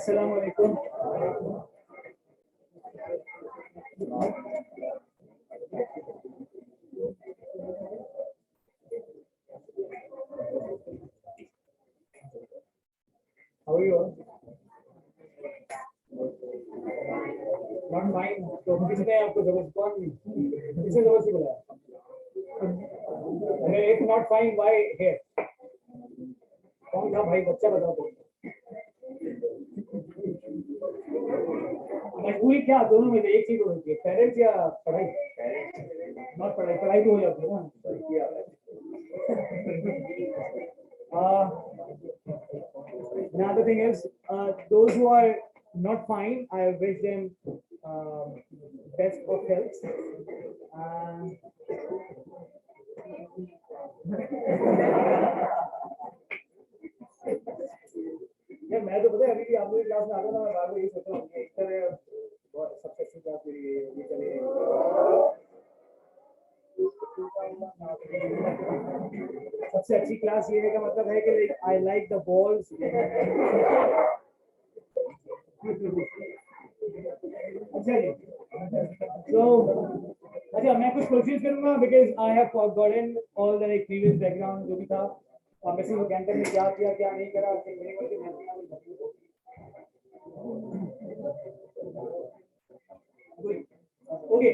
अस्सलाम वालेकुम। How are you? Not mine. तो किसने आपको जबरदस्ती कौन किसने जबरदस्ती बुलाया? अरे if not fine, why here? कौन था भाई? बच्चा बताओ तो। मजबूरी क्या दोनों में से एक चीज होती है, पेरेंट्स या पढ़ाई? नॉट पढ़ाई, पढ़ाई तो हो जाती है ना। Another thing is, those who are not fine, I wish them best of health. यार मैं तो पता है अभी भी आप लोग क्लास में आ रहा ना, मैं बार बार यही सोच रहा हूँ कि एक तरह सबसे अच्छी क्लास मेरी ये चले। सबसे अच्छी क्लास ये का मतलब है कि आई लाइक द बॉल्स। अच्छा जी, तो अच्छा मैं कुछ कोशिश करूंगा because I have forgotten all the previous background जो भी था, मैसेज कैंटर में क्या किया क्या नहीं करा। Okay,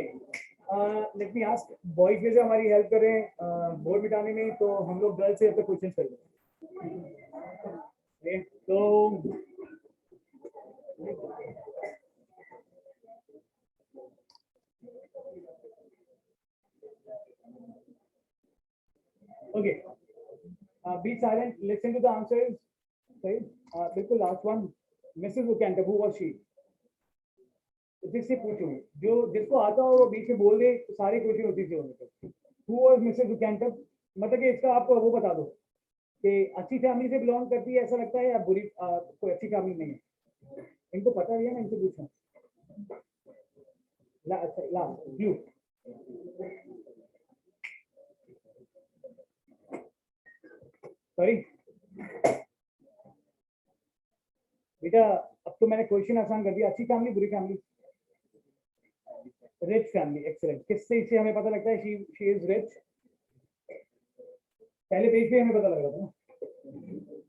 let me ask boys में से हमारी हेल्प करें बोर्ड मिटाने में, तो हम लोग गर्ल्स से क्वेश्चन कर लें। तो okay, be silent, listen to the answers. सही, बिल्कुल लास्ट वन, मिसेस वुकेंटर, हु वाज शी? जिससे पूछूं, जो जिसको आता हो वो बीच में बोल दे, तो सारी क्वेश्चन होती थी उनके। हु वाज मिसेस वुकेंटर? मतलब कि इसका आपको वो बता दो कि अच्छी फैमिली से बिलोंग करती है ऐसा लगता है, या बुरी कोई अच्छी फैमिली नहीं है? इनको पता है ना, इनसे पूछना। ब्लू, सॉरी बेटा, अब तो मैंने क्वेश्चन आसान कर दिया। अच्छी फैमिली, बुरी फैमिली? Rich family, excellent. किससे इससे हमें पता लगता है शी इज रिच? पहले पेज पे हमें पता लग रहा था ना,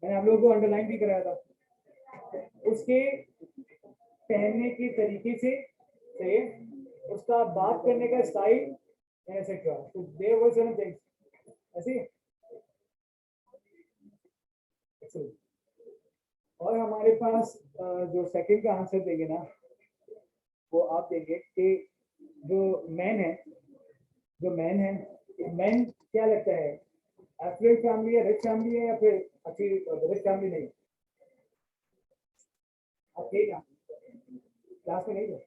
मैंने आप लोगों को अंडरलाइन भी कराया था। उसके पहनने के तरीके से उसका बात करने का स्टाइल एटसेट्रा, तो देयर वर सम थिंग्स ऐसे। और हमारे पास जो सेकंड का आंसर देंगे ना, वो आप देंगे कि जो मैन है, मैन क्या लगता है, एफिलिएट फैमिली है, रिच फैमिली है, या फिर अच्छी रिच फैमिली नहीं? आप ठीक है क्लास में नहीं थे?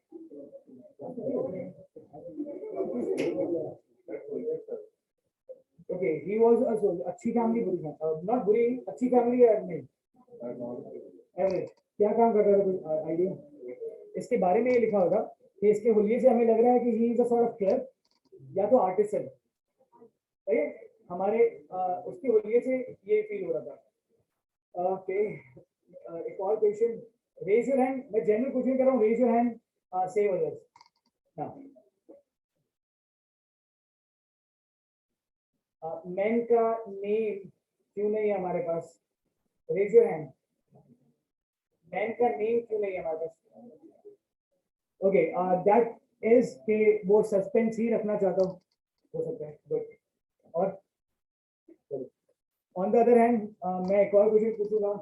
ओके, ही वाज अच्छी फैमिली, बुरी फैमिली? नॉट बुरी, अच्छी फैमिली है नहीं, एवरेज। क्या काम कर रहा था, कोई आइडिया? इसके बारे में ये लिखा होगा कि इसके हुलिये से हमें लग रहा है कि he is a sort of clerk या तो आर्टिसन। सही है, हमारे उसके हुलिये से ये फील हो रहा था। ओके, एक और क्वेश्चन, रेज योर हैंड। मैं जनरल क्वेश्चन कर रहा हूँ, raise your hand, save others. Man का नेम क्यों नहीं है हमारे पास? Raise your hand. मैन का नेम क्यों नहीं है हमारे पास? ओके, दैट इज के वो सस्पेंस ही रखना चाहता हूँ, हो सकता है। गुड। और ऑन द अदर हैंड मैं एक और क्वेश्चन पूछूंगा,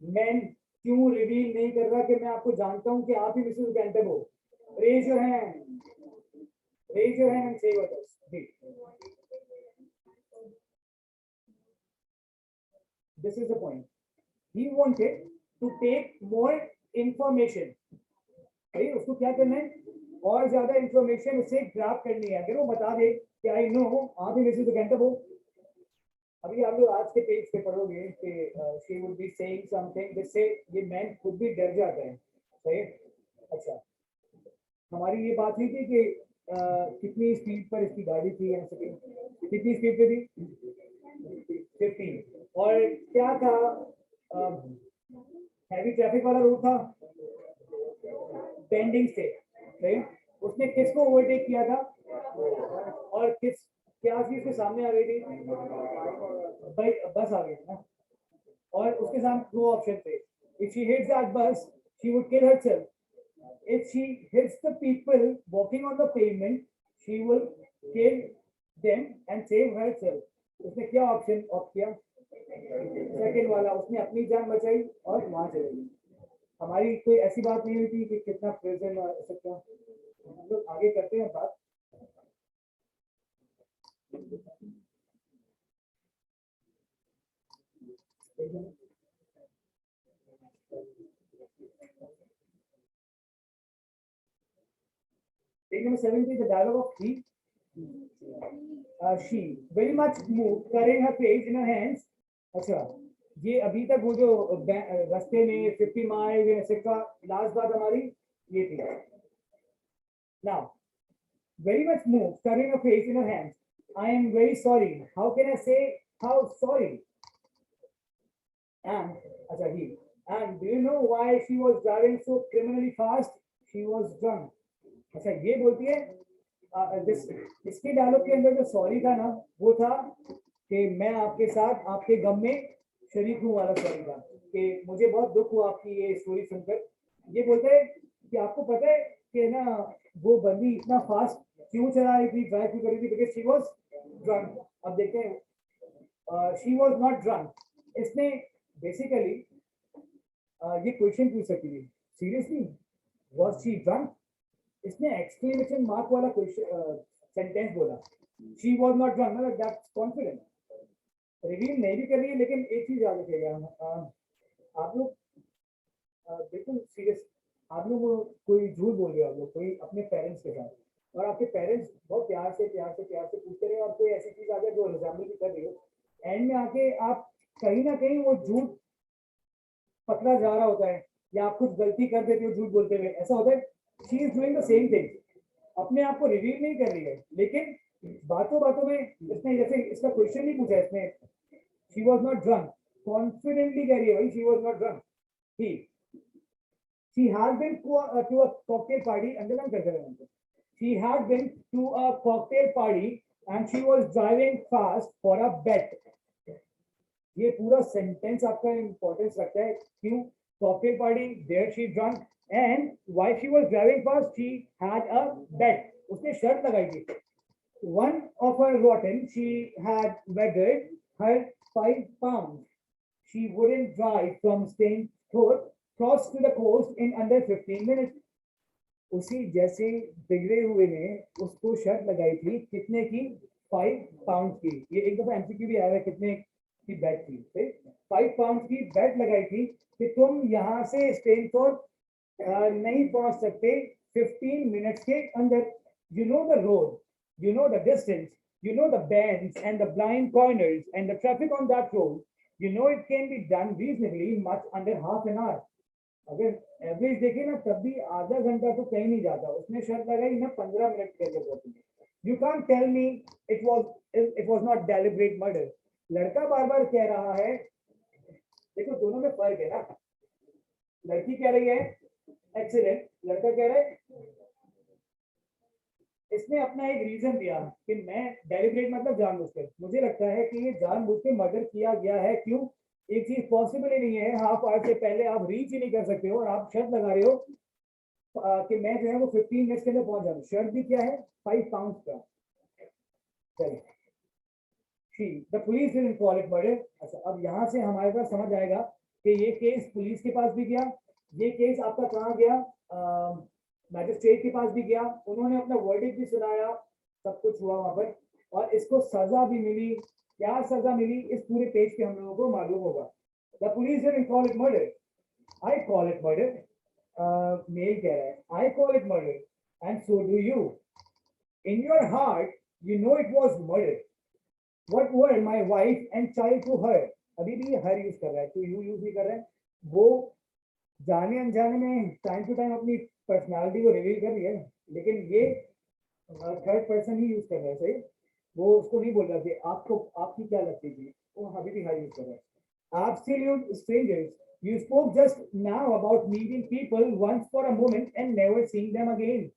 मैन क्यों रिवील नहीं कर रहा कि मैं आपको जानता हूं कि आप ही मिसेस वुकेंटर हो? Raise your hand, raise your hand and save others. This is the point. He wanted to take more information. भाई उसको क्या करना है, और ज्यादा इंफॉर्मेशन उससे ग्रैब करनी है। अगर वो बता दे कि आई नो आप ही मिसेस वुकेंटर हो, अभी आप लोग आज के पेज पे पढ़ोगे कि she would be saying something, जिससे ये मैन खुद भी डर जाता है। सही। अच्छा, हमारी ये बात नहीं थी कि कितनी स्पीड पर इसकी गाड़ी थी, कितनी स्पीड पे थी? 50। और क्या था, हैवी ट्रैफिक वाला रोड था, बेंडिंग से, राइट? उसने किसको ओवरटेक किया था और किस क्या चीज के सामने आ गई थी? भाई बस आ गई थी ना, और उसके सामने दो ऑप्शन थे. इफ शी हिट्स दैट बस she would kill herself. If she hits the people walking on the pavement, she will kill them and save herself. उसने क्या ऑप्शन ऑप्ट किया? सेकंड वाला. उसने अपनी जान बचाई और वहां चले गई. हमारी कोई ऐसी बात नहीं हुई थी कि कितना प्रेजेंट सकता. हम लोग आगे करते हैं बात. Page number 70, the dialogue of he. She very much moved, carrying her face in her hands. अच्छा, ये अभी तक वो जो रास्ते में 50 माइल एक्सेट्रा, लास्ट बात हमारी ये थी. Now, very much moved, carrying her face in her hands. I am very sorry. How can I say how sorry? And अच्छा he. And do you know why she was driving so criminally fast? She was drunk. अच्छा ये बोलती है. इसके dialogue के अंदर जो sorry था ना, वो था कि मैं आपके साथ आपके गम में शरीक हूँ वाला सॉरी था, कि मुझे बहुत दुख हुआ आपकी ये स्टोरी सुनकर. ये बोलते हैं कि आपको पता है कि ना वो बंदी इतना फास्ट क्यों चला रही थी, ड्राइव क्यों कर रही थी? Because she was drunk. अब देखते हैं, शी वाज नॉट ड्रंक. इसने बेसिकली ये क्वेश्चन पूछ सकती थी, सीरियसली वाज शी ड्रंक? इसने एक्सक्लेमेशन मार्क वाला क्वेश्चन सेंटेंस बोला. शी वाज नॉट ड्रंक, मतलब दैट्स कॉन्फिडेंट. रिवील नहीं भी कर रही है, लेकिन एक चीज याद रखिएगा, आप लोग बिल्कुल सीरियस, आप लोग कोई झूठ बोल रहे हो, आप लोग कोई अपने पेरेंट्स के साथ, और आपके पेरेंट्स बहुत प्यार से पूछते रहे, और कोई ऐसी चीज आ जाए जो रिजेंबल भी कर रही हो, एंड में आके आप कहीं ना कहीं वो झूठ पकड़ा जा रहा होता है, या आप कुछ गलती कर देते हो झूठ बोलते हुए, ऐसा होता है. She is doing the same thing. अपने आप को रिवील नहीं कर रही है, लेकिन बातों बातों में इसने, जैसे इसका क्वेश्चन नहीं पूछा इसने, she was not drunk, confidently कह रही है भाई she was not drunk. He she had been to a cocktail party, underline कर देना. She had been to a cocktail party and she was driving fast for a bet. ये पूरा sentence आपका importance रखता है. क्यों? cocktail party, there she drunk, and why she was driving fast, she had a bet. उसने शर्त लगाई थी. One of her rotten, she had weathered her 5 pounds. She wouldn't drive from Stainthorpe cross to the coast in under 15 minutes. उसी जैसे बिगड़े हुए ने उसको शर्त लगाई थी कितने की? 5 पाउंड की. ये एक दफा एमसीक्यू भी आया है, कितने की बेट थी? 5 पाउंड की बेट लगाई थी कि तुम यहाँ से स्टेनफोर्ड नहीं पहुंच सकते 15 मिनट्स के अंदर. You know the road, you know the distance, you know the bends and the blind corners and the traffic on that road. You know it can be done reasonably much under half an hour. अगर average देखे ना, तब भी आधा घंटा तो कहीं नहीं जाता. उसने शर्त लगाई ना 15 मिनट के अंदर पहुंचेंगे. You can't tell me it was not deliberate murder. लड़का बार बार कह रहा है, देखो दोनों में फर्क है ना. लड़की कह रही है एक्सीडेंट, लड़का कह रहा है. इसने अपना एक रीजन दिया कि मैं डेलिब्रेट मतलब जानबूझकर, मुझे लगता है कि ये जानबूझ के मर्डर किया गया है. क्यों? एक चीज पॉसिबल ही नहीं है, हाफ आवर से पहले आप रीच ही नहीं कर सकते हो, और आप शर्त लगा रहे हो कि मैं जो है वो 15 मिनट के अंदर पहुंच जाऊँ. शर्त भी क्या है? 5 पाउंड का. चलिए, the police didn't call it murder. अच्छा, अब यहाँ से हमारे पास समझ आएगा कि ये केस पुलिस के पास भी गया, ये केस आपका कहाँ गया? मैजिस्ट्रेट के पास भी गया. उन्होंने अपना वर्डिक्ट भी सुनाया, सब कुछ हुआ वहां पर, और इसको सजा भी मिली. क्या सजा मिली इस पूरे पेज पे हम लोगों को मालूम होगा. The police didn't call it murder, I call it murder. Male कह रहा है I call it murder and so do you. In your heart you know it was murder. What were my wife and child to her. अभी भी हर use कर रहा है, तो you use नहीं कर रहा है. वो जाने अनजाने में टाइम टू टाइम अपनी पर्सनालिटी को रिवील कर रही है, लेकिन ये थर्ड पर्सन ही यूज कर रहा है. सही, वो उसको नहीं बोल रहा कि आपको आपकी क्या लगती थी. वो अभी भी हाई यूज कर रहा है. Absolute strangers You spoke just now about meeting people once for a moment and never seeing them again.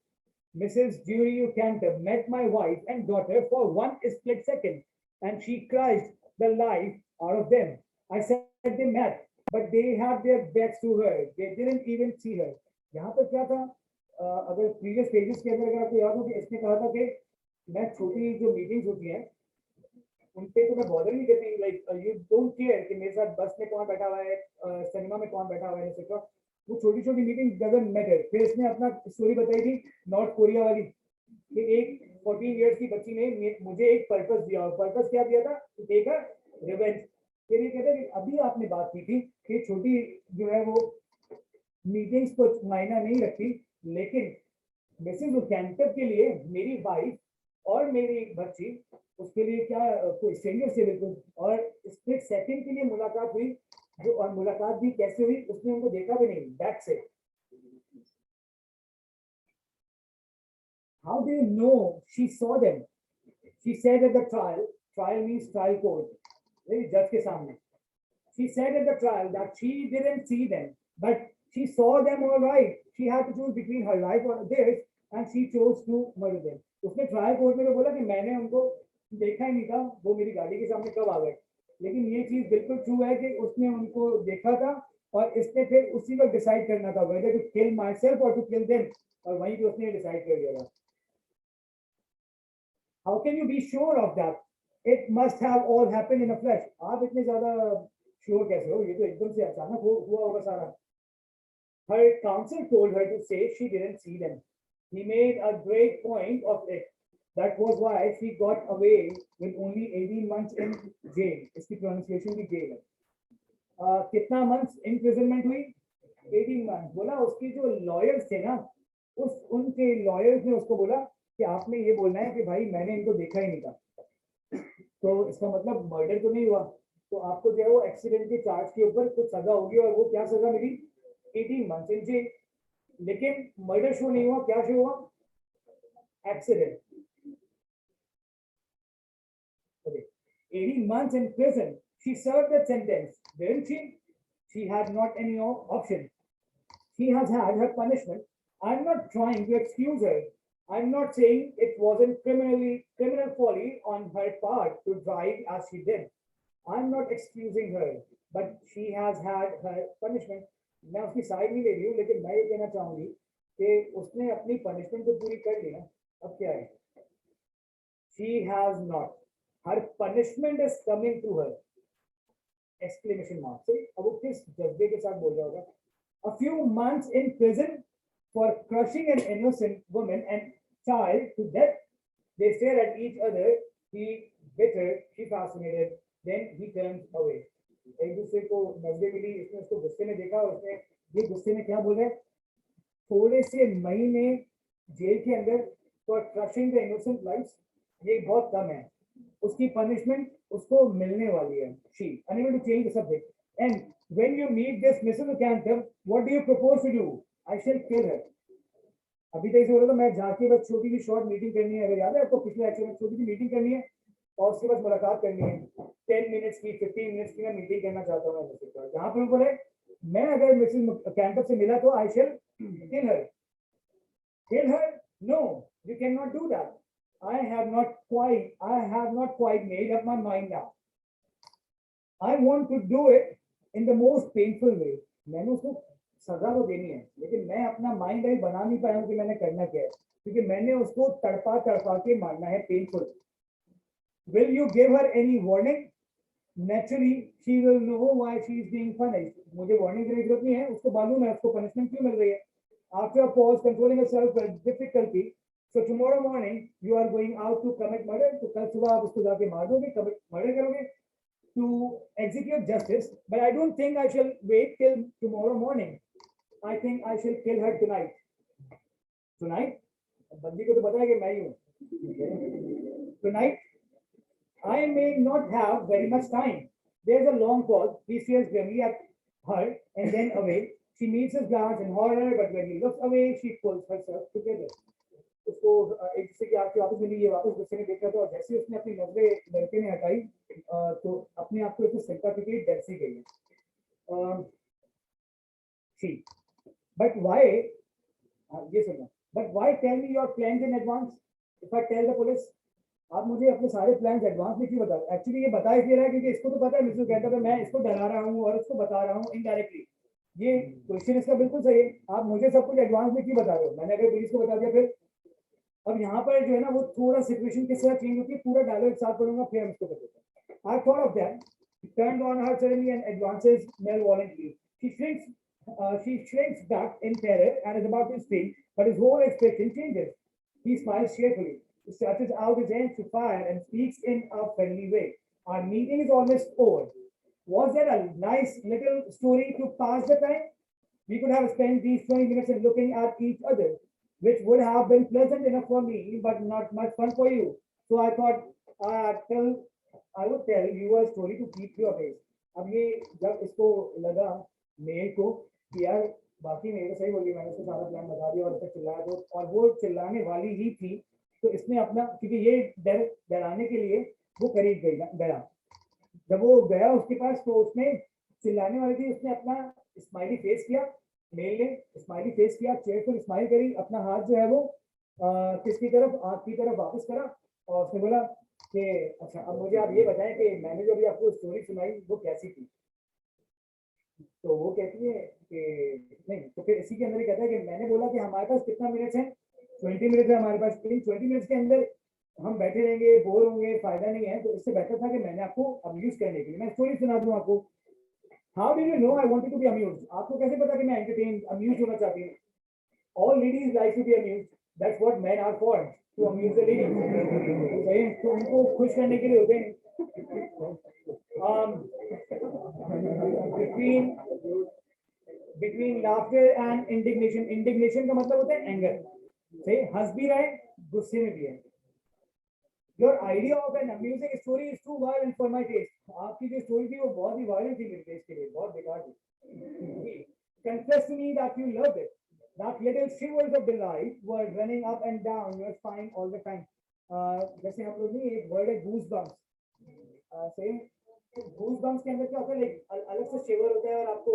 Mrs. Jury Cantor met my wife and daughter for one split second, and she cried the life out of them. I said they met, but they had their backs to her. They didn't even see her. यहाँ पर क्या था? अगर previous pages के अंदर अगर आपको याद हो कि इसने कहा था कि मैं छोटी जो meetings होती हैं उन पे तो मैं बॉदर नहीं करती, लाइक यू डोंट केयर कि मेरे साथ बस में कौन बैठा हुआ है, सिनेमा में कौन बैठा हुआ है, एक्सेट्रा। वो छोटी छोटी मीटिंग डजंट मैटर। फिर इसने अपना स्टोरी बताई थी नॉर्थ कोरिया वाली कि एक 14 इयर्स की बच्ची ने मुझे एक पर्पस दिया, और पर्पस क्या दिया था? To take a revenge. फिर ये कहते हैं कि अभी आपने बात की थी कि छोटी जो है वो मीटिंग्स को मायना नहीं रखती, लेकिन मिसेस कैंटर के लिए मेरी वाइफ और मेरी बच्ची उसके लिए क्या कोई स्ट्रेंजर से बिल्कुल, और स्प्लिट सेकंड के लिए मुलाकात हुई, जो और मुलाकात भी कैसे हुई? उसने उनको देखा भी नहीं बैक से। How do you know she saw them? She said at the trial means trial court, जज के सामने। She said at the trial that she didn't see them, but she saw them all right. She had to choose between her life or theirs, and she chose to murder them. उसने trial court में तो बोला कि मैंने उनको देखा ही नहीं था, वो मेरी गाड़ी के सामने कब आ गए। लेकिन ये चीज बिल्कुल ट्रू है कि उसने उनको देखा था और इसने फिर उसी वक्त डिसाइड करना था whether to kill myself or to kill them, और वहीं पे उसने डिसाइड कर लिया था। How can you be sure of that? It must have all happened in a flash. आप इतने ज्यादा श्योर कैसे हो? ये तो एकदम से अचानक हुआ होगा सारा। Her counsel told her to say she didn't see them. He made a great point of it. That was why she got away with only 18 months in jail. इसकी pronunciation भी jail है। कितना months imprisonment हुई? 18 months। बोला उसकी जो lawyers थे ना, उनके lawyers ने उसको बोला कि आपने ये बोलना है कि भाई मैंने इनको देखा ही नहीं था, तो इसका मतलब मर्डर तो नहीं हुआ, तो आपको जो है वो एक्सीडेंट के चार्ज के ऊपर कुछ सजा होगी, और वो क्या सजा मिली? 18 months in jail। लेकिन मर्डर शो नहीं हुआ, क्या शो हुआ? Accident. 18 months in prison. She served that sentence, didn't she? She had not any option. She has had her punishment. I'm not trying to excuse her. I'm not saying it wasn't criminal folly on her part to drive as she did. I'm not excusing her, but she has had her punishment. मैं उसकी side नहीं ले रही हूँ, लेकिन मैं ये कहना चाहूंगी कि उसने अपनी पनिशमेंट तो पूरी कर ली ना, अब क्या है? She has not. Her punishment is coming to her. Exclamation mark से अब वो किस जज्बे के साथ बोल रहा होगा? A few months in prison for crushing an innocent woman and child to death. They stare at each other. He bit her, she fascinated. Then he turned away. एक दूसरे को नजरें मिली, इसने उसको गुस्से में देखा, और उसने ये गुस्से में क्या बोले? थोड़े से महीने जेल के अंदर for crushing the innocent life, ये बहुत कम है। उसकी पनिशमेंट उसको मिलने वाली है। She unable to change the subject. And when you meet this Mrs. Cantor, what do you propose to do? I shall kill her. अभी तक बोला था मैं जाके बस छोटी सी शॉर्ट मीटिंग करनी है, अगर याद है आपको पिछले एक्शन में छोटी सी मीटिंग करनी है और उसके बाद मुलाकात करनी है 10 मिनट्स की 15 मिनट्स की मैं मीटिंग करना चाहता हूँ मिसेस पर, जहाँ पर बोले मैं अगर मिसेस कैंटर से मिला तो I shall kill her. Kill her? No, you cannot do that. I have not quite made up my mind now. I want to do it in the most painful way. मैंने उसको सजा तो देनी है, लेकिन मैं अपना माइंड अभी बना नहीं पाया हूँ कि मैंने करना क्या है, क्योंकि मैंने उसको तड़पा तड़पा के मारना है, painful. Will you give her any warning? Naturally, she will know why she is being punished. मुझे वार्निंग देने की जरूरत नहीं है, उसको मालूम है उसको पनिशमेंट क्यों मिल रही है। After a pause, controlling herself with difficulty, so tomorrow morning you are going out to commit murder. तो कल सुबह आप उसको जाके मार दोगे, commit murder करोगे, to execute justice. But I don't think I shall wait till tomorrow morning. I think I shall kill her tonight. Tonight? बंदी को तो पता है कि मैं ही हूँ। Tonight? I may not have very much time. There's a long pause. He stares grimly at her and then away. She meets his glance in horror, but when he looks away, she pulls herself together. उसको एक दूसरे की आंखें वापस मिली, ये वापस गुस्से में देख रहा था, और जैसे उसने अपनी नजरें लड़के ने हटाई तो अपने आप को उसने सिंपैथेटिकली डर सी गई। she. But why? ये सुनना. But why tell me your plans in advance? If I tell the police, आप मुझे अपने सारे प्लान्स एडवांस में क्यों बता? एक्चुअली ये बता इसलिए रहा है क्योंकि इसको तो पता है मिसेस कहता है मैं इसको डरा रहा हूँ और इसको बता रहा हूँ इनडायरेक्टली. ये क्वेश्चन इसका बिल्कुल सही है. आप मुझे सब कुछ एडवांस में क्यों बता रहे हो? मैंने अगर पुलिस को बता दिया फिर. अब यहाँ पर जो है ना वो थोड़ा सिचुएशन किस तरह चेंज होती है, पूरा डायलॉग स्टार्ट करूंगा फिर हम इसको कर देते हैं. I thought of that. She turned on her suddenly and advances malevolently. She shrinks back in terror and is about to speak, but his whole expression changes. He smiles cheerfully, stretches out his hands to fire, and speaks in a friendly way. Our meeting is almost over. Was that a nice little story to pass the time? We could have spent these 20 minutes looking at each other, which would have been pleasant enough for me, but not much fun for you. So I thought I would tell you a story to keep your pace. अब ये जब इसको लगा mail को कि यार बाकी मेरे को सही बोली, मैंने उसको सारा प्लान बता दिया और उसने चिल्लाया तो, और वो चिल्लाने वाली ही थी, तो इसने अपना, क्योंकि ये डराने के लिए वो करीब गया. जब वो गया उसके पास तो उसने चिल्लाने वाली थी, उसने अपना स्माइली फेस किया. मेल ने स्माइली फेस किया, चेयरफुल स्माइल करी, अपना हाथ जो है वो किसकी तरफ, आंख की तरफ वापस करा और उसने बोला कि अच्छा अब मुझे आप ये बताएं कि मैंने जो अभी आपको स्टोरी सुनाई वो कैसी थी. तो वो कहती है कि नहीं, तो फिर इसी के अंदर ही कहता है कि मैंने बोला कि हमारे पास कितना मिनट्स है, 20 मिनट है हमारे पास. इन 20 मिनट्स के अंदर हम बैठे रहेंगे, बोर होंगे, फायदा नहीं है, तो इससे बेहतर था कि मैंने आपको अम्यूज करने के लिए मैं स्टोरी सुना दूं आपको. How did you know I wanted to be amused? आपको कैसे पता कि मैं एंटरटेन अम्यूज होना चाहती हूँ? All ladies like to be amused. That's what men are for, to amuse the ladies. तो उनको खुश करने के लिए होते हैं. between laughter and indignation का मतलब होता है एंगर. सही, हंस भी रहे, गुस्से में भी है. Your idea of an amusing story is too violent for my taste. आपकी जो स्टोरी थी वो बहुत ही वायलेंट थी मेरे टेस्ट के लिए, बहुत बेकार थी. Confess to me that you loved it. That little shivers of delight were running up and down your spine all the time. जैसे हम लोग नहीं, एक वर्ड है goosebumps. सही, goosebumps के अंदर क्या होता है, लाइक अलग से शिवर होता है और आपको,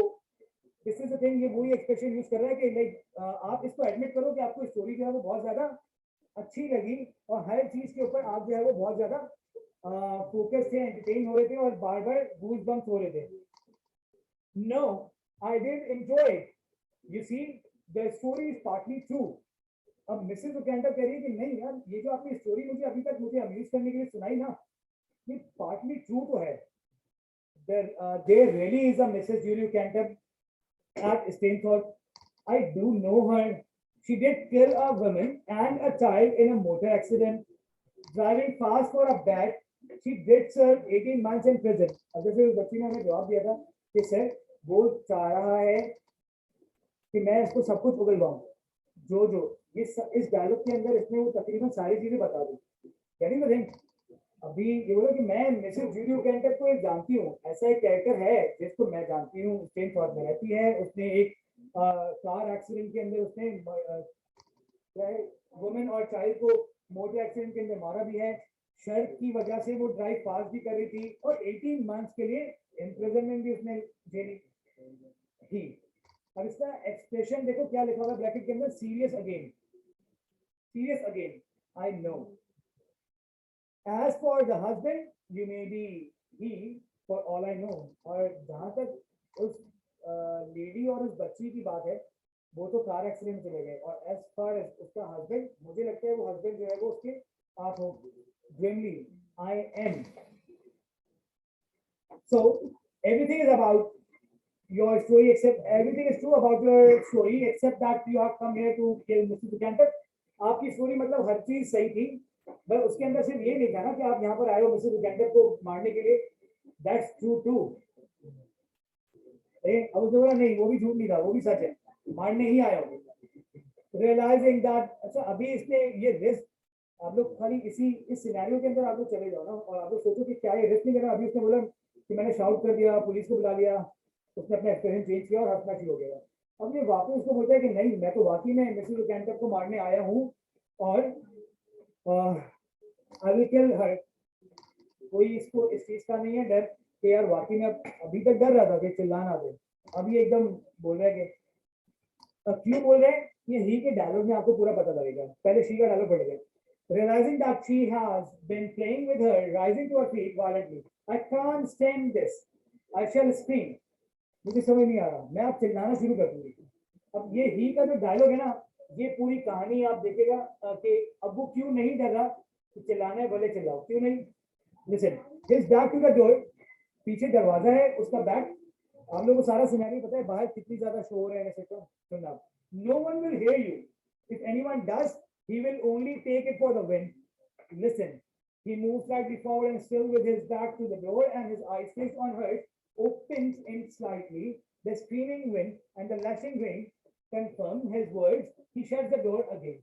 दिस इज द थिंग, ये वही एक्सप्रेशन यूज कर रहा है कि लाइक आप इसको एडमिट करो कि आपको स्टोरी जो है वो बहुत ज्यादा अच्छी लगी और हर चीज के ऊपर आप जो है वो बहुत ज्यादा फोकस थे, एंटरटेन हो रहे थे और बार बार गूज़बम्प्स हो रहे थे. No, I did enjoy it. You see, the story is partly true. अब मिसेस ओकेंडर कह रही है कि नहीं यार, ये जो आपने स्टोरी मुझे अभी तक मुझे अम्यूज करने के लिए सुनाई ना, ये पार्टली ट्रू तो है. There really is a Mrs. Julie Cantor at Stainthorpe. I do know her. She did kill a woman and a child in a motor accident. Driving fast for a bat, she did serve 18 months in prison. अब जैसे उस बच्ची ने हमें जवाब दिया था कि सर वो चाह रहा है कि मैं इसको सब कुछ उगलवाऊं, जो इस डायलॉग के अंदर इसने वो तकरीबन सारी चीजें बता दी. Can you think? अभी ये बोला कि मैं मिसेस जूडी कैरेक्टर को एक जानती हूँ, ऐसा एक कैरेक्टर है जिसको मैं जानती हूँ, स्टेनफोर्ड में रहती है, उसने एक कार एक्सीडेंट के अंदर उसने वुमेन और चाइल्ड को मोटर एक्सीडेंट के अंदर मारा भी है. शर्ट की वजह से वो ड्राइव फास्ट भी कर रही थी और 18 मंथ्स के लिए इम्प्रिजनमेंट भी उसने झेली थी. अब इसका एक्सप्रेशन देखो क्या लिखा हुआ ब्रैकेट के अंदर, serious again, serious again, I know. As for the husband, you may be he, for all I know. और जहाँ तक उस लेडी और उस बच्ची की बात है, वो तो कार एक्सीडेंट में चले गए. और as far as उसका हस्बैंड, मुझे लगता है वो हस्बैंड जो है वो उसके आप हो, Grimly, I am. So everything is about your story, except everything is true about your story, except that you have come here to kill Mrs. Cantor. आपकी स्टोरी मतलब हर चीज सही थी, बस उसके अंदर सिर्फ ये नहीं था ना कि आप यहाँ पर आए हो मिसेस कैंटर को मारने के लिए. That's true too. अब उसने बोला नहीं, वो भी झूठ नहीं था, वो भी सच है, मारने ही आया हो. रियलाइजिंग दैट, अच्छा अभी इसने ये रिस्क, आप लोग खाली इस सिनेरियो के अंदर आप लोग चले जाओ ना और आप लोग सोचो कि क्या ये रिस्क नहीं लेना. अभी उसने बोला कि मैंने शाउट कर दिया, पुलिस को बुला लिया, उसने अपना एक्सपीरियंस चेंज किया और हंसना शुरू हो गया. अब ये वापस उसको बोलता है कि नहीं, मैं तो वाकई में मिसेस कैंटर को मारने आया हूँ और आई विल किल हर. कोई इसको इस चीज का नहीं है डर कि यार वाकई में अभी तक डर रहा था कि चिल्लाना दे, अभी एकदम बोल रहा है कि क्यों बोल रहे हैं? ये ही के डायलॉग में आपको पूरा पता लगेगा, पहले शी का डायलॉग पढ़ेगा। Realizing that she has been playing with her, rising to her feet violently. I can't stand this. I shall scream. मुझे समझ नहीं आ रहा, मैं आप चिल्लाना शुरू कर दूंगी। अब ये ही का जो डायलॉग है ना, ये पूरी कहानी आप देखेगा कि अब वो क्यों नहीं डर रहा कि चिल्लाना है, भले चिल्लाओ, क्यों नहीं। Listen, his back to the door, पीछे दरवाजा है उसका बैक। आप लोगों को सारा सिनेरियो पता है, बाहर कितनी ज्यादा शोर है, ऐसे तो सुनना। No one will hear you, if anyone does he will only take it for the win. Listen, he moves slightly forward and still with his back to the door and his eyes fixed on hers, opens in slightly. The screaming wind and the lashing rain confirm his words. He shuts the door again.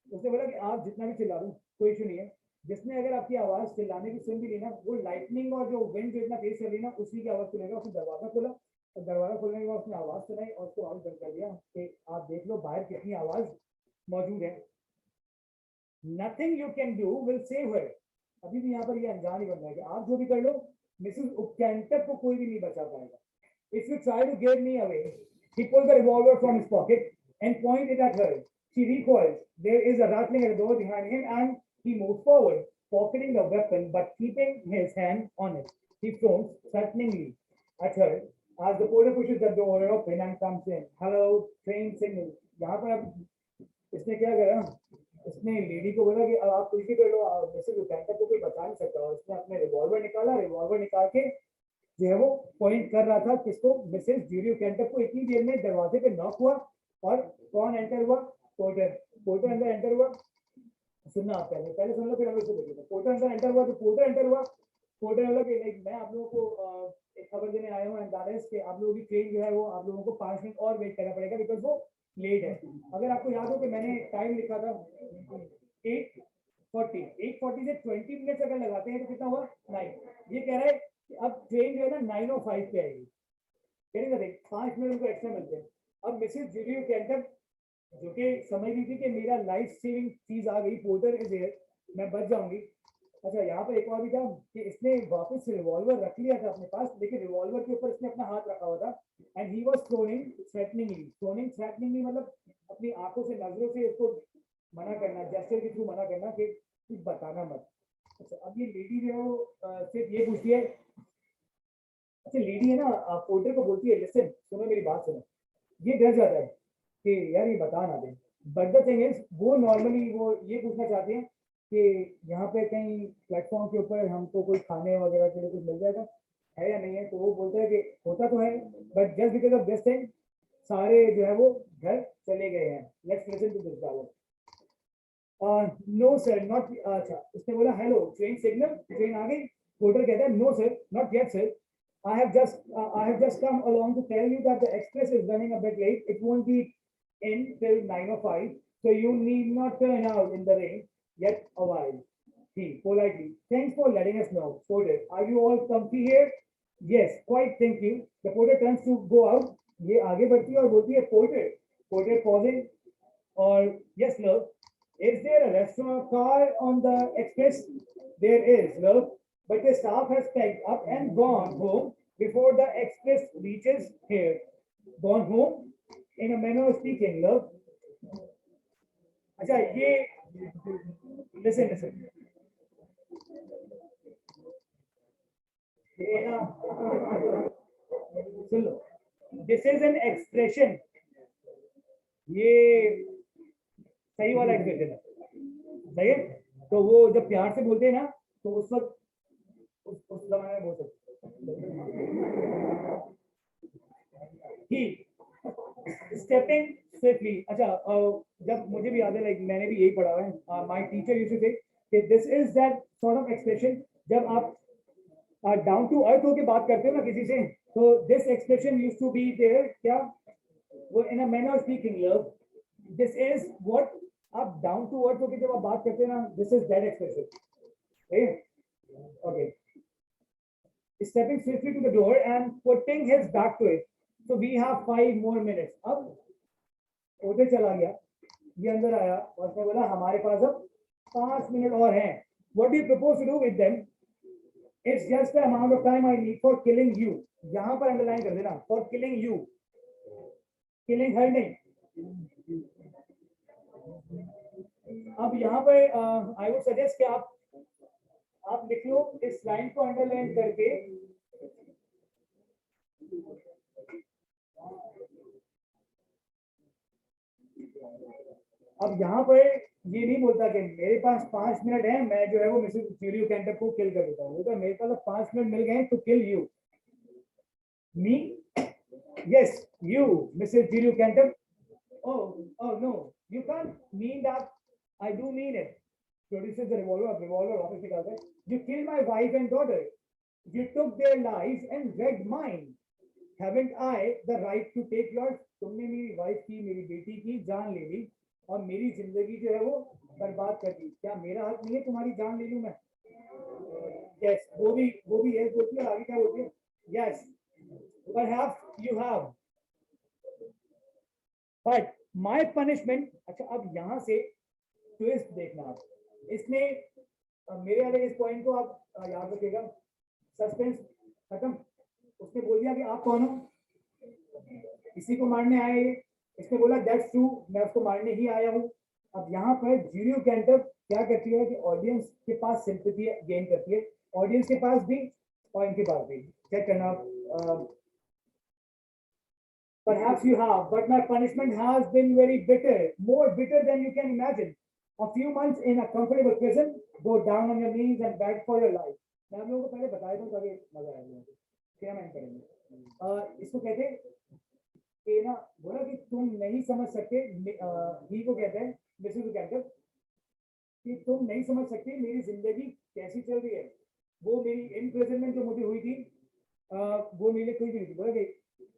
उसने बोला कि आप जितना भी चिल्ला लो कोई issue नहीं है। जिसने अगर आपकी आवाज चिल्लाने की सुन भी ली ना, वो लाइटनिंग और जो विंड जो इतना तेज चल रही ना, उसी की आवाज सुनेगा। उसने दरवाजा खोला और दरवाजा खोलने के बाद उसने आवाज सुनाई और उसको आवाज बंद कर दिया कि आप देख लो बाहर कितनी आवाज मौजूद है। Nothing you can do will save her. अभी भी यहाँ पर ये अनजान ही बन रहा है कि आप जो भी कर लो, मिसेस उपकेंटक को कोई भी नहीं बचा पाएगा। If you try to get me away, he pulls the revolver from his pocket and points it at her. She recoils. There is a rattling at the door behind him, and he moves forward, pocketing the weapon but keeping his hand on it. He frowns threateningly at her as the porter pushes the door open and comes in. Hello, train signal. यहाँ पर अब इसने क्या करा? इसने lady को बोला कि अब आप कुछ भी कर लो, मिसेस उपकेंटक को कोई बचा नहीं सकता। और उसने अपने रिवॉल्वर निकाला, रिवॉल्वर निकाल के जो है वो पॉइंट कर रहा था किसको? मिसेस जूली उपकेंटक को। इतनी देर में दरवाजे पे नॉक हुआ और कौन एंटर हुआ? पोर्टर। पोर्टर अंदर एंटर हुआ। सुनना आप पहले पहले सुन लो, फिर हम इसको देखेंगे। पोर्टर अंदर एंटर हुआ तो पोर्टर एंटर हुआ। पोर्टर बोला कि लाइक मैं आप लोगों को एक खबर देने आया हूँ एंड दैट इज कि आप लोगों की ट्रेन जो है वो आप लोगों को 5 मिनट और वेट करना पड़ेगा बिकॉज वो लेट है। अगर आपको याद हो कि मैंने टाइम लिखा था 8:40, 8:40 से 20 मिनट अगर लगाते हैं तो कितना हुआ? 9। ये कह रहा है कि अब ट्रेन जो है ना 9:05 पे आएगी। कह रहे 5 मिनट उनको एक्स्ट्रा मिलते हैं। अब मिसेस जूली उपकेंटक जो कि समझ रही थी कि मेरा लाइफ सेविंग चीज आ गई, पोर्टर इज हियर, मैं बच जाऊंगी। अच्छा, यहाँ पर एक और भी था कि इसने वापस रिवॉल्वर रख लिया था अपने पास, लेकिन रिवॉल्वर के ऊपर इसने अपना हाथ रखा हुआ था एंड ही वाज थ्रोनिंग थ्रेटनिंगली। थ्रोनिंग थ्रेटनिंगली मतलब अपनी आंखों से, नजरों से उसको मना करना, जेस्चर के थ्रू मना करना कि कुछ बताना मत। अच्छा, अब ये लेडी जो है वो सिर्फ ये पूछती है। अच्छा, लेडी है ना, पोर्टर को बोलती है लिसन, सुनो मेरी बात सुनो। ये डर जाता है कि यार ये बता ना दे। बट द थिंग इज वो नॉर्मली वो ये पूछना चाहते हैं कि यहाँ पे कहीं प्लेटफॉर्म के ऊपर हमको कोई खाने वगैरह के लिए कुछ मिल जाएगा, है या नहीं है? तो वो बोलते हैं कि होता तो है but just because of this thing सारे जो है वो घर चले गए हैं। Let's listen to this dialogue. No sir not. अच्छा, उसने बोला हेलो ट्रेन सिग्नल, ट्रेन आ गई। पोर्टर कहता है no sir not yet sir, I have just come along to tell you that the express is running a bit late. It won't be in till 9:05, so you need not turn out in the rain yet a while. He politely, thanks for letting us know. Porter, are you all comfy here? Yes, quite, thank you. The porter turns to go out. ये आगे बढ़ती है और बोलती है porter. Porter pausing or yes, love. Is there a restaurant car on the express? There is, love. But the staff has packed up and gone home before the express reaches here. Gone home? In a manner of speaking, love. अच्छा, ये listen. ये ना सुन लो। This is an expression. ये सही वाला expression है, सही है। तो वो जब प्यार से बोलते हैं ना, तो उस वक्त उस जमाने में बोल सकते स्टेपिंग स्विफ्टली। अच्छा, जब मुझे भी याद है लाइक मैंने भी यही पढ़ा है, माय टीचर यूज्ड टू से कि this is that sort of expression जब आप डाउन टू अर्थ होके बात करते हो ना किसी से, तो this expression used to be there. क्या वो in a manner of speaking love, this is what आप डाउन टू अर्थ होके जब आप बात करते हैं ना, this is that expression. Okay, stepping swiftly to the door and putting his back to it. So we have 5 more minutes. अब उधर चला गया, ये अंदर आया और उसने बोला हमारे पास अब 5 मिनट और हैं। What do you propose to do with them? It's just the amount of time I need for killing you. यहाँ पर अंडरलाइन कर देना, for killing you, killing her नहीं, अब यहाँ पे आई वुड सजेस्ट कि आप लिख लो इस लाइन को अंडरलाइन करके। अब यहाँ पर ये नहीं बोलता कि मेरे पास 5 मिनट है, मैं जो है वो मिसेस जूलियो कैंटर को किल कर देता हूँ। तो मेरे पास 5 मिनट मिल गए to kill you. Me, yes, you, Mrs. Julio Cantor. Oh no, you can't mean that. I do mean it. Produces the revolver office निकालता है। You killed my wife and daughter. You took their lives and wrecked mine. Haven't I the right to take yours? तुमने मेरी wife की, मेरी बेटी की जान ले ली और मेरी जिंदगी जो है वो बर्बाद कर दी। क्या मेरा हक नहीं है तुम्हारी जान ले लूं मैं? Yes, वो भी है बोलती है। आगे क्या बोलती है? Yes, perhaps you have, but my punishment। अच्छा, अब यहाँ से ट्विस्ट देखना आप। इसने मेरे वाले इस पॉइंट को आप याद रखिएगा। सस्पेंस खत्म। उसने बोल दिया कि आप कौन हो, इसी को मारने आए ये। इसने बोला दैट्स ट्रू, मैं उसको मारने ही आया हूँ। अब यहाँ पर जूलियो कैंटर क्या करती है कि ऑडियंस के पास सिंपैथी गेन करती है, ऑडियंस के पास भी और इनके पास भी। चेक करना। Perhaps you have, but my punishment has been very bitter, more bitter than you can imagine. A few months in a comfortable prison, go down on your knees and beg for your life. मैं आप लोगों को पहले बताया था ताकि मजा आए। क्या मैं करेंगे इसको कहते हैं कि ना, बोला कि तुम नहीं समझ सकते। ही को कहते हैं मिसेस को कहते हैं कि तुम नहीं समझ सकते मेरी जिंदगी कैसी चल रही है। वो मेरी इम्प्रिजनमेंट जो मुझे हुई थी वो मेरे लिए कोई नहीं थी। बोला कि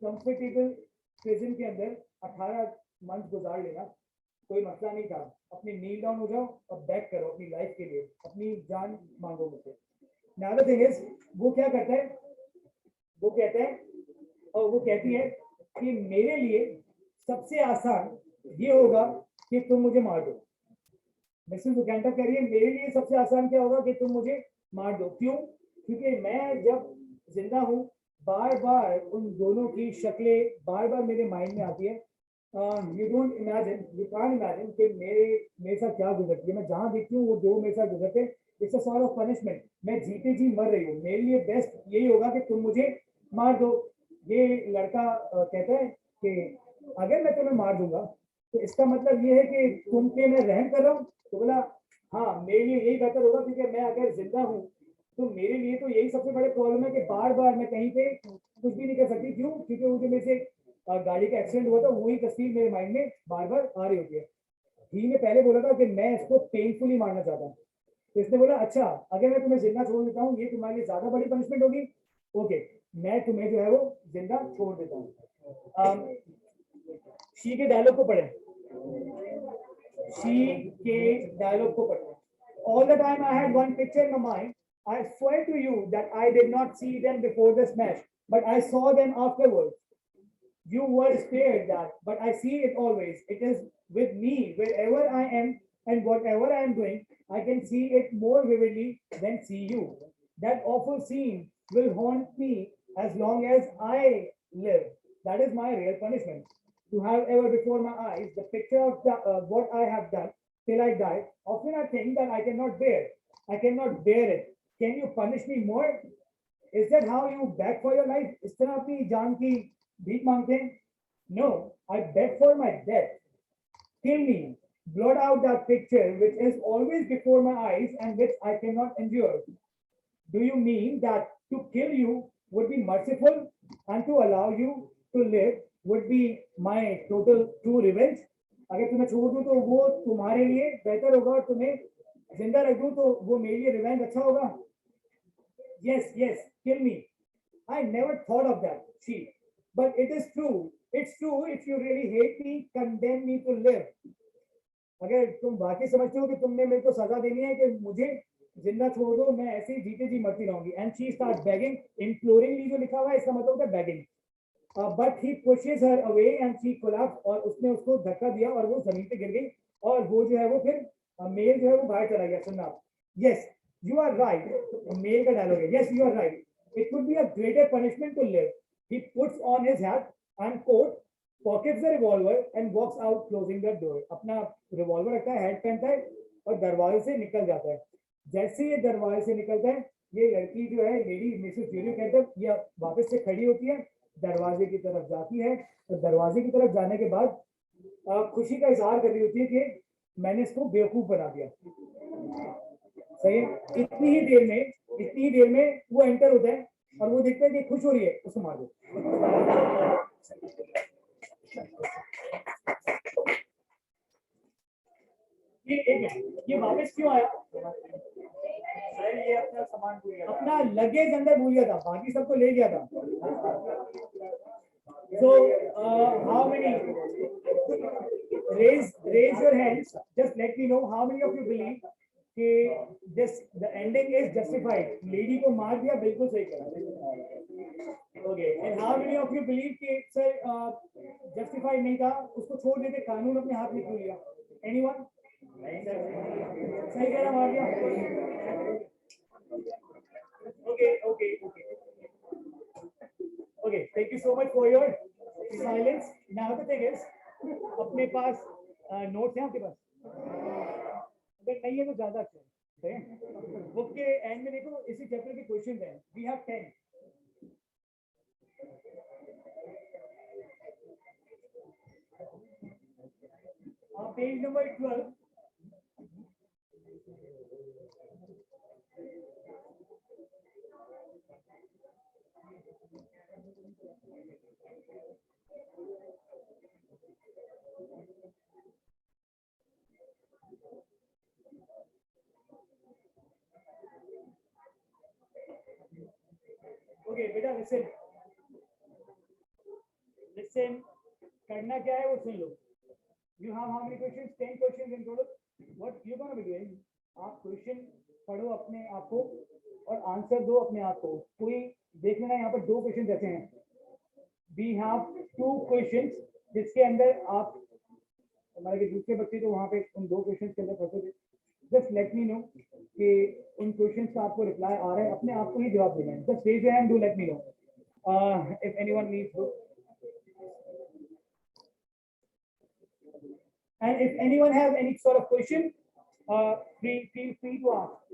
कंफर्टेबल प्रिजन के अंदर 18 मंथ गुजार लेना कोई मसला नहीं था। अपनी नील डाउन हो जाओ और बैक करो अपनी लाइफ के लिए, अपनी जान मांगो मुझसे। नाउ द थिंग इज, वो क्या करता है, वो कहता है और वो कहती है कि मेरे लिए सबसे आसान ये होगा कि तुम मुझे मार दो। मिसेस बुकैंटर कह रही है मेरे लिए सबसे आसान क्या होगा कि तुम मुझे मार दो। क्यों? क्योंकि मैं जब जिंदा हूँ बार बार उन दोनों की शक्लें बार बार मेरे माइंड में आती है। You don't imagine, you can't imagine कि मेरे साथ क्या गुजरती है। मैं जहाँ देखती हूँ वो दो मेरे साथ गुजरते। It's a sort of punishment. मैं जीते जी मर रही हूँ, मेरे लिए बेस्ट यही होगा कि तुम मुझे मार दो। ये लड़का कहता है कि अगर मैं तुम्हें मार दूंगा तो इसका मतलब ये है कि तुम पे मैं रहम कर रहा हूँ। तो बोला हाँ, मेरे लिए यही बेहतर होगा क्योंकि मैं अगर जिंदा हूँ तो मेरे लिए तो यही सबसे बड़े प्रॉब्लम है कि बार बार मैं कहीं पे कुछ भी नहीं कर सकती। क्यों? क्योंकि मुझे मेरे से गाड़ी का एक्सीडेंट हुआ था, वही तस्वीर मेरे माइंड में बार बार आ रही होती है। ही ने पहले बोला था कि मैं इसको पेनफुली मारना चाहता हूँ। तो इसने बोला अच्छा, अगर मैं तुम्हें जिंदा छोड़ देता हूँ ये तुम्हारे लिए ज्यादा बड़ी पनिशमेंट होगी। ओके, मैं तुम्हें जो है वो जिंदा छोड़ देता हूँ। शी के डायलॉग को पढ़े, शी के डायलॉग को पढ़े। All the time I had one picture in my mind. I swear to you that I did not see them before the smash, but I saw them afterwards. You were spared that, but I see it always. It is with me wherever I am and whatever I am doing. I can see it more vividly than see you. That awful scene will haunt me as long as I live. That is my real punishment. To have ever before my eyes the picture of what I have done till I die. Often I think that I cannot bear. I cannot bear it. Can you punish me more? Is that how you beg for your life? इस तरह अपनी जान की भीख मांगते हैं? No, I beg for my death. Kill me. Blot out that picture which is always before my eyes and which I cannot endure. Do you mean that to kill you would be merciful and to allow you to live would be my total true revenge? अगर तुम्हें छोड़ दूं तो वो तुम्हारे लिए बेहतर होगा और तुम्हें जिंदा रख दूं तो वो मेरे लिए रिवेंज अच्छा होगा। Yes, yes, kill me. I never thought of that, she. But it is true. It's true. If you really hate me, condemn me to live. अगर तुम वाकई समझते हो कि तुमने मेरे को सजा देनी है कि मुझे जिंदा छोड़ दो, मैं ऐसे ही जीते जी मरती रहूंगी। एंड शी स्टार्ट बेगिंग, इम्प्लोरिंगली जो लिखा हुआ है इसका मतलब होता है begging. But he pushes her away and she collapse, और उसने उसको धक्का दिया और वो जमीन पे गिर गई और वो जो है वो फिर मेल जो है वो बाहर चला गया। सुनना, yes you are right. Male का डायलॉग है, yes you are right, it would be a greater punishment to live. He puts on his hat and coat pockets the revolver and walks out closing the door. अपना revolver रखता है, head पहनता है और दरवाजे से निकल जाता है। जैसे ये दरवाजे से निकलता है, ये लड़की जो है लेडी मिसेस ज्यूरी कैटअप, ये वापस से खड़ी होती है, दरवाजे की तरफ जाती है, और दरवाजे की तरफ जाने के बाद खुशी का इजहार कर रही होती है कि मैंने इसको बेवकूफ बना दिया। सही है। इतनी ही देर में वो एंटर होता है और वो देखता है कि खुश हो रही है, उसको मार दो। ये वापस क्यों आया? ये अपना सामान भूल गया, अपना लगेज अंदर भूल गया था, बाकी सबको ले गया था। So how many? Raise your hands. Just let me know how many of you believe कि this the ending is justified. Lady को मार दिया, बिल्कुल सही करा। Okay. And how many of you believe कि sir justified नहीं था, उसको छोड़ देते, कानून अपने हाथ में क्यों लिया? Anyone? सही कह रहा, मार दिया। Okay. Okay, thank you so much for your silence. Now the thing is, अपने पास नोट्स हैं आपके पास? अगर नहीं है तो ज्यादा अच्छा है। बुक के एंड में देखो, इसी चैप्टर के क्वेश्चंस हैं। We have 10. Page number 12. Okay, बेटा listen. करना क्या है वो सुन लो। You have how many questions? 10 questions in total. What you gonna be doing? आप क्वेश्चन पढ़ो अपने आप को और आंसर दो अपने आप को। कोई देख लेना, यहाँ पर 2 क्वेश्चन ऐसे हैं। We have 2 questions जिसके अंदर आप, हमारे के दूसरे बच्चे तो वहाँ पे उन 2 क्वेश्चन के अंदर फंसे थे। Just let me know कि उन क्वेश्चंस का आपको रिप्लाई आ रहा है, अपने आप को ही जवाब देना है। Just raise your hand, do let me know if anyone needs to. And if anyone has any sort of question, feel free to ask.